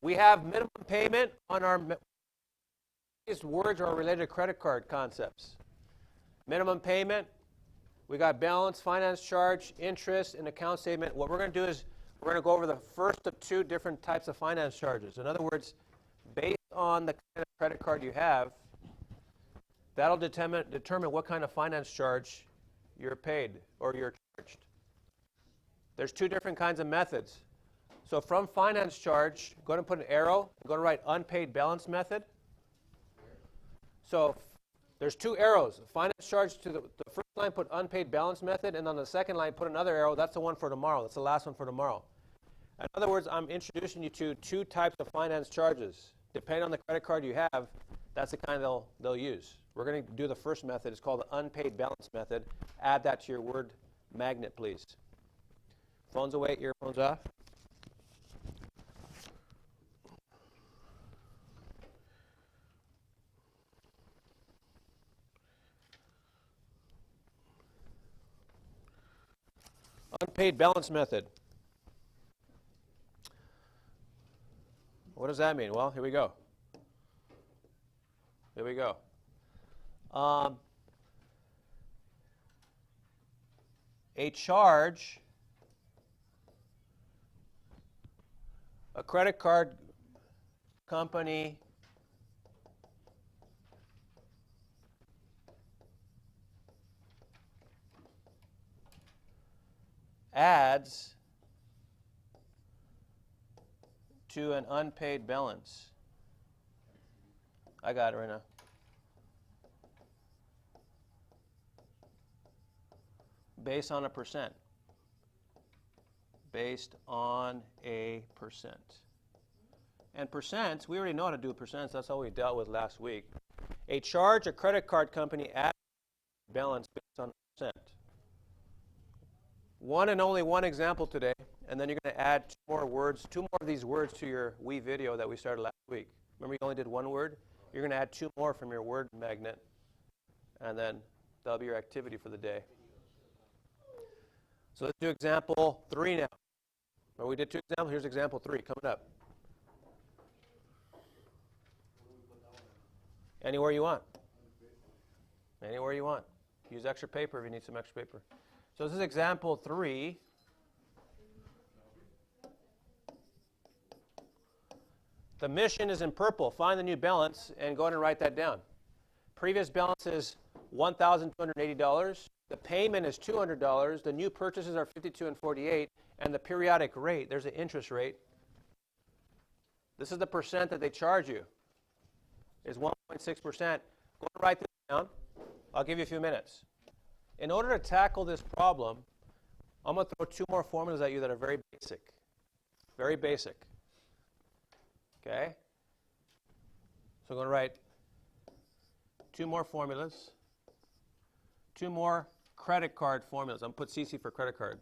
We have minimum payment on our, these words are related to credit card concepts. Minimum payment, we got balance, finance charge, interest, and account statement. What we're going to do is we're going to go over the first of two different types of finance charges. In other words, based on the kind of credit card you have, that'll determine what kind of finance charge you're paid or you're charged. There's two different kinds of methods. So from finance charge, go ahead and put an arrow. Go to write unpaid balance method. So there's two arrows. Finance charge to the first line, put unpaid balance method, and on the second line, put another arrow. That's the one for tomorrow. That's the last one for tomorrow. In other words, I'm introducing you to two types of finance charges. Depending on the credit card you have, that's the kind they'll use. We're going to do the first method. It's called the unpaid balance method. Add that to your word magnet, please. Phones away, earphones off. Unpaid balance method. What does that mean? Well, here we go. Here we go. A charge, a credit card company adds to an unpaid balance. I got it right now. Based on a percent. Based on a percent. And percents, we already know how to do percents. That's all we dealt with last week. A charge a credit card company adds balance based on a percent. One and only one example today, and then you're going to add two more of these words to your Wii video that we started last week. Remember you only did one word? You're going to add two more from your word magnet, and then that'll be your activity for the day. So let's do example 3 now. Well, we did 2 examples. Here's example 3 coming up. Anywhere you want. Anywhere you want. Use extra paper if you need some extra paper. So this is example 3. The mission is in purple. Find the new balance and go ahead and write that down. Previous balance is $1,280. The payment is $200. The new purchases are $52 and $48. And the periodic rate, there's an interest rate. This is the percent that they charge you. Is 1.6%. Go ahead and write this down. I'll give you a few minutes. In order to tackle this problem, I'm going to throw 2 more formulas at you that are very basic. Very basic. Okay? So I'm going to write 2 more formulas. 2 more credit card formulas. I'm going to put CC for credit card.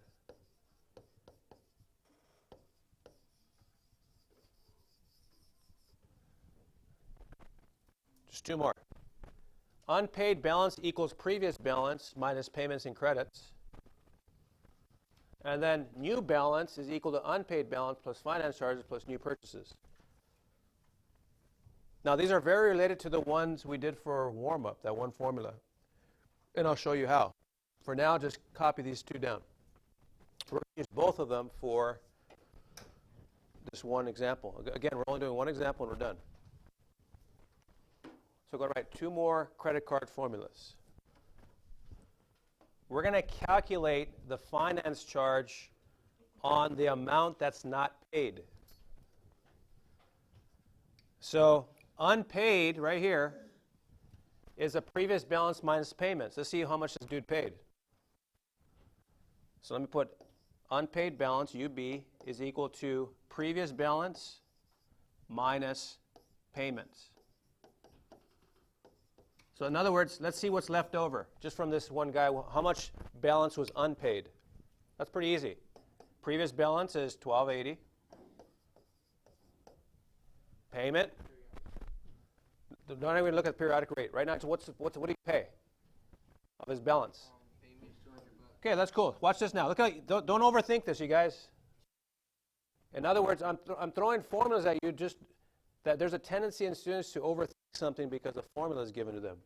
Just 2 more. Unpaid balance equals previous balance minus payments and credits. And then new balance is equal to unpaid balance plus finance charges plus new purchases. Now these are very related to the ones we did for warm-up, that one formula. And I'll show you how. For now, just copy these 2 down. We're going to use both of them for this one example. Again, we're only doing one example and we're done. So we're going to write 2 more credit card formulas. We're going to calculate the finance charge on the amount that's not paid. So unpaid, right here, is a previous balance minus payments. Let's see how much this dude paid. So let me put unpaid balance, UB, is equal to previous balance minus payments. So in other words, let's see what's left over just from this one guy. How much balance was unpaid? That's pretty easy. Previous balance is $1,280. Payment. Don't even look at the periodic rate. Right now, so what do you pay of his balance? Okay, that's cool. Watch this now. Look how don't overthink this, you guys. In other words, I'm throwing formulas at you just that there's a tendency in students to overthink something because the formula is given to them.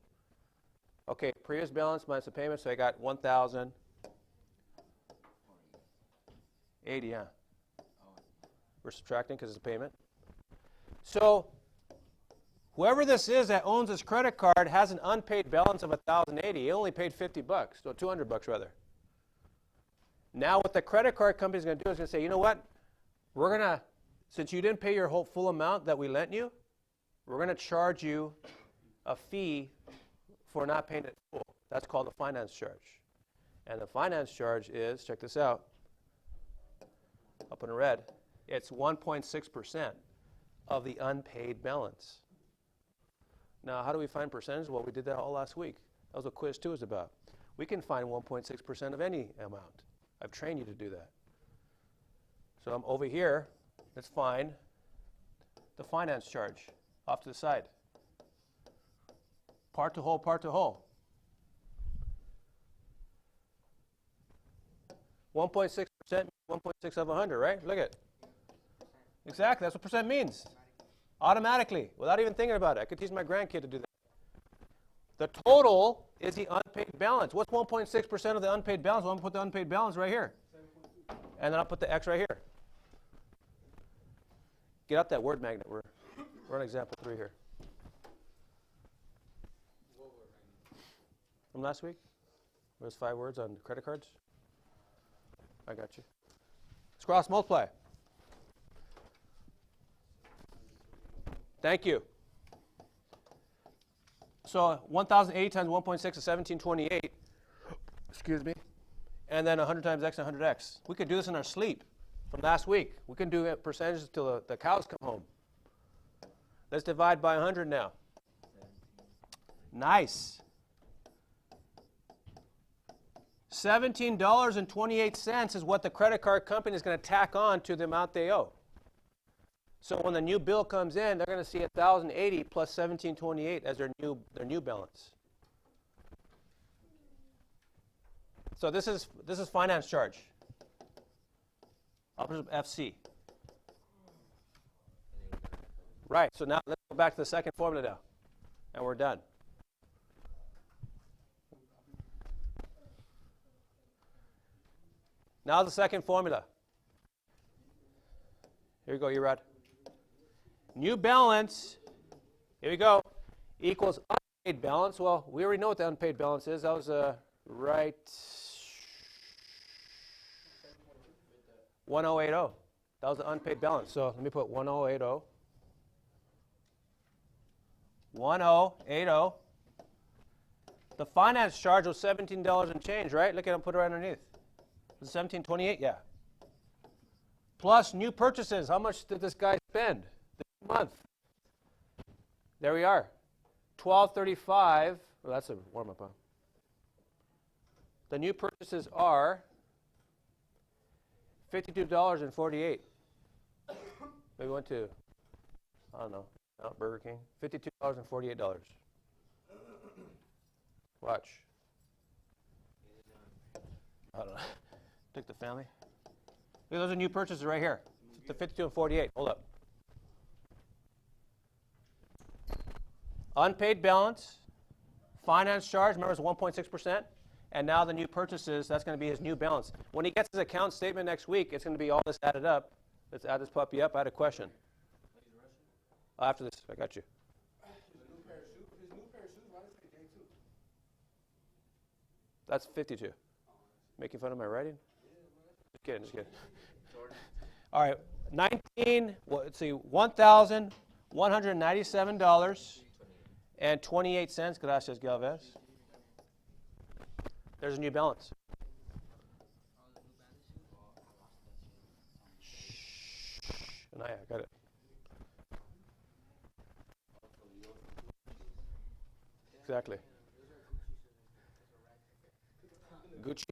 Okay, previous balance minus the payment, so I got 1,080, yeah. We're subtracting because it's a payment. So whoever this is that owns this credit card has an unpaid balance of 1,080. He only paid 50 bucks, so 200 bucks rather. Now what the credit card company is going to do is going to say, you know what? We're going to, since you didn't pay your whole full amount that we lent you, we're going to charge you a fee for not paying it full. That's called a finance charge. And the finance charge is, check this out, up in the red, it's 1.6% of the unpaid balance. Now, how do we find percentage? Well, we did that all last week. That was what quiz 2 is about. We can find 1.6% of any amount. I've trained you to do that. So I'm over here. Let's find the finance charge off to the side. Part to whole, part to whole. 1.6%, 1.6 of 100, right? Look at it. Exactly, that's what percent means. Automatically, without even thinking about it. I could teach my grandkid to do that. The total is the unpaid balance. What's 1.6% of the unpaid balance? Well, I'm going to put the unpaid balance right here. And then I'll put the X right here. Get out that word magnet. We're on example 3 here. From last week? Those 5 words on credit cards? I got you. Let's cross multiply. Thank you. So 1,080 times 1.6 is 1,728. Excuse me. And then 100 times x and 100x. We could do this in our sleep from last week. We can do percentages till the cows come home. Let's divide by 100 now. Nice. $17.28 is what the credit card company is going to tack on to the amount they owe. So when the new bill comes in, they're going to see 1,080 plus 1728 as their new balance. So this is finance charge. Opposite of FC. Right. So now let's go back to the second formula now, and we're done. Now the second formula. Here you go, Erod. New balance, here we go, equals unpaid balance. Well, we already know what the unpaid balance is. That was right 1080. That was the unpaid balance. So let me put 1080. 1080. The finance charge was $17 and change, right? Look at it, put it right underneath. Was it 1728? Yeah. Plus new purchases. How much did this guy spend this month? There we are. $12.35. Well, that's a warm-up, huh? The new purchases are $52.48. Maybe we went to, I don't know, Burger King. $52.48. Watch. I don't know. Took the family. Look, those are new purchases right here. The 52 and 48. Hold up. Unpaid balance, finance charge, remember it's 1.6%, and now the new purchases, that's going to be his new balance. When he gets his account statement next week, it's going to be all this added up. Let's add this puppy up. I had a question. After this, I got you. His new pair of shoes, why does it say J2? That's 52. Making fun of my writing? Just kidding, just kidding. All right, let's see, $1,197.28. Gracias, Galvez. There's a new balance. And I got it. Exactly. Gucci